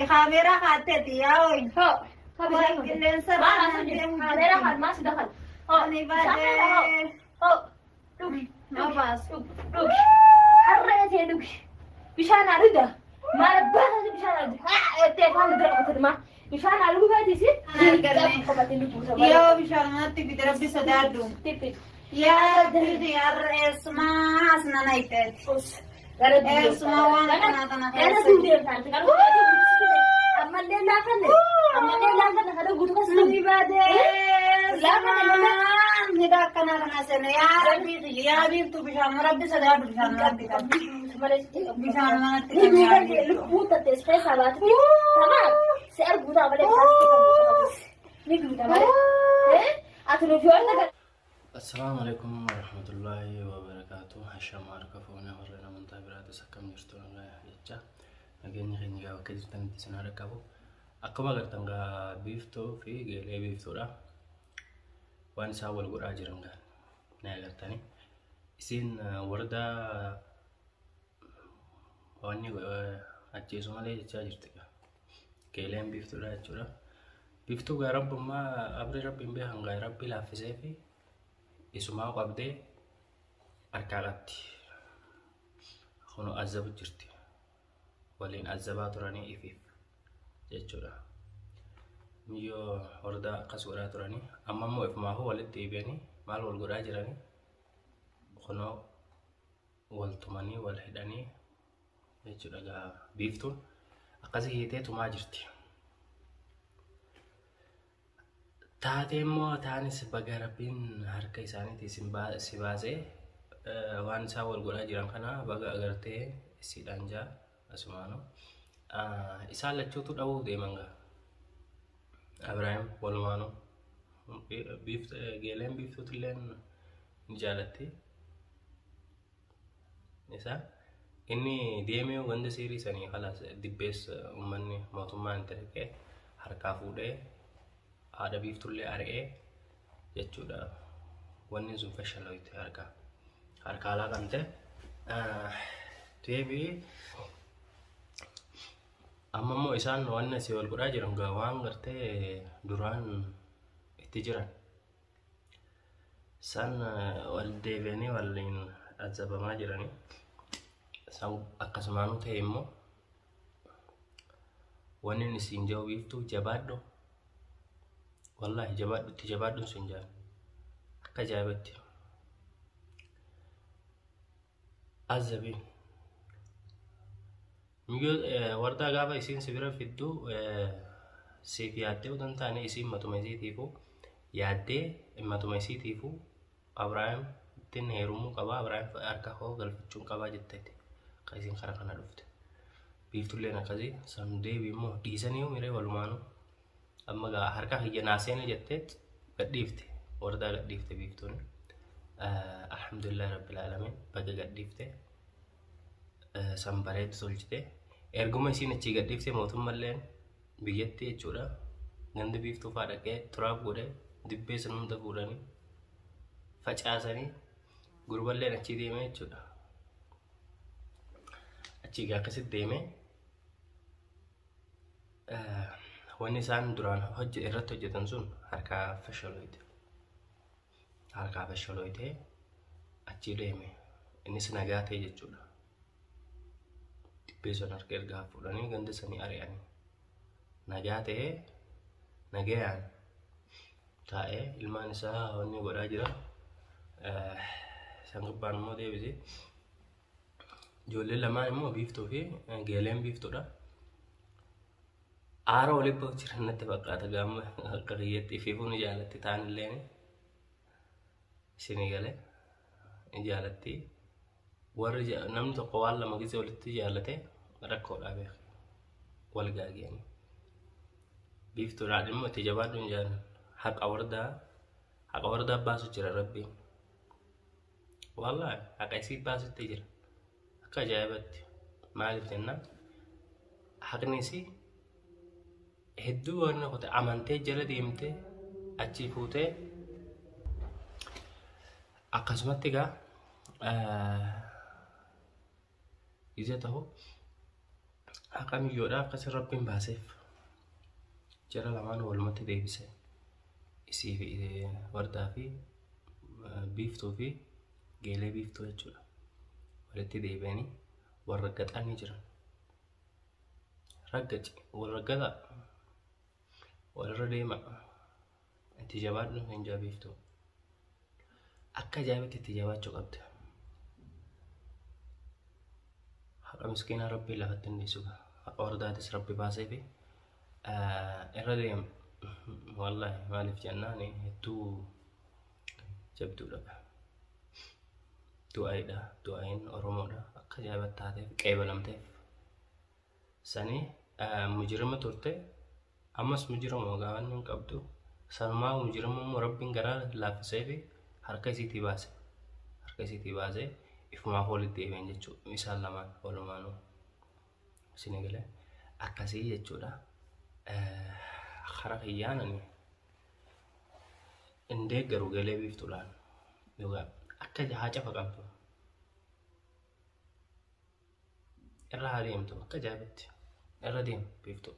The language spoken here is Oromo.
خاميرا خاتت يا وين هو اللي انسر خاميرا خد ما دخل أنا بعد هو ما باس حريت يا دوش بشان أرده ما ربنا بشان أرده التلفون درقة تدمع بشان أرده هذه سي يا بشارمات تبي تربي صدادو يا ربي يا رئيس ما أسنا نايتت اسمع وانا أنا دودي أنت كان أما اللي لا كنا هذا قلت بس أنا بعد لا ندا كنا سنة يا ربي تو بشارم ربي صدادو بشارم ربي بشارمات البوطة تسخي سبات تمام سعر بوطة ولا نقول تمام أتلوفيون السلام عليكم ورحمة الله وبركاته. هشام عركفونا ورنا من طابرات سكم يشتون الله يحجة. أجيني خنجا وكذا تنتسنا ركبو. أكما قرتنجا بيفتو في جيلي بيفتو را. وان ساول قراج رنجا. ناقرتني. إسين وردا واني أجيسو مالي جاجرتك. جيلين بيفتو را جورا. بيفتو غرب ما أبري ربي بيهان غير ربي لا في سيفي. اسمها قبضة أركالاتي خنو أزب جرتي ولين أزبات راني إفيف جتشورا ميو وردا قصورات راني أما مو إف ما هو ولد تيبياني مال والجراج راني خنو والتماني والهداني جتشورا جا بيفتون أقصي هيتة ما جرتي taatee immoo taanis baga rabbiin harka isaaniitii si baasee waan isaa wal godhaa jiran kana baga agartee isiidhaan jaa asumaanu isaan lachuutu dhawuu deeman gaa Abrahaam walumaanu geeleen biiftuutilleen ni jaalatti isa inni deemee ganda siirii sanii khalaas dibbees uummanni mootummaan itti dhaqee harkaa fuudhee هذا بيفتولي أرئة يجودا وني زوم فشلوا يتهركا هركا لا كنته تبي أما مو إنسان وانا سوال كراجي رنگا وان غرته دوران اتجران سان والديفيني والين أزبا ما جراني سان أقسمانو تيمو وني نسينجو بيفتو جبادو والله تجبادون سنجان كجابتي عزبين ميجو وردا غابا يسين سبيرا فيدو سيفياتي ودن تاني يسين ماتوميسي تيفو يادي ماتوميسي تيفو أبراهيم تين هيرومو كبا أبراهيم أركا هو غلفتشون كبا جتتي كايسين خرقنا دفت بيفتو لنا كذي سندي بيمو ديسانيو ميري والمانو أما جا حركة هي ناسينة جتت قديفته وردا قديفته بيفتون الحمد لله رب العالمين بقى قديفته سامبريت سولجته إرجوما يسين أشي قديفته موتهم ملين بيجتة جورا عند بيفتو فارقة تراب غورة دبّي سنم دبوراني فجأة غربال لين أشي ديمه جورا أشي قاكسد ديمه واني سان دران هج إرتو جتنسون هركا فشلويته أشي ديمه إني سنجاته يجودا بيسون هركير غافوراني غند سني أرياني نجاته نجيان تاء ilmaan isaa wanni godhaa jira sangabbaan immoo deebise ijoollee lamaan immoo biiftuu fi geeleen biiftuudha aara waliin bakka jiran natti fakkaata gaama akka kiyyatti ifiifuun jaalatti taanillee isinii galee jaalatti warri namni tokko waan lama gisee walitti jaalate rakkoodhaa beeku wal gaageenii biiftuudhaan immoo itti jabaaduun jaalan haqa wardaa baasu jira rabbiin wallahi haqa isii baasutti jira akka ajaa'ibatti maaliif jennaan haqni isii hedduu waan qote amantee jala deemtee achi fuutee akkasumatti gaa ise ta'u Haqam ijoodhaaf kasi rabbiin baaseef jara lamaan walumatti deebise isii fi wardaa fi biiftuu fi geelee biiftuu jechuudha. Walitti deebi'anii warra gaxanii jiran. Raggaci warra gaxa walirra deema itti jabaadhu hin jabeeftu. Akka ajaa'ibaatti itti jabaachuu qabda. Haqa miskiinaa rabbii lafatti hin dhiisu. Haqa wardaatis rabbi baasee fi irra deema. Wallaahi maaliif jennaan hedduu jabduudha. Du'aayidha. Du'aayin Oromoodha. Akka ajaa'ibaatti taateef qeebalamteef. Sanii mujirama turte ammas mujirama gaawwan hin qabdu. Sanumaa mujirama rabbiin garaa laaffisee fi harka isiitii baase. Harka isiitii baasee ifumaaf walitti deebi'an jechuudha. Isaan lamaan walumaanuu isin galee akkasii jechuudha. Karaa kiyyaanani hin deeggaru galee biiftuudhaan yookaan akka haacafa qabdu irra haa deemtu akka ajaa'ibaatti irra deemu biiftuu.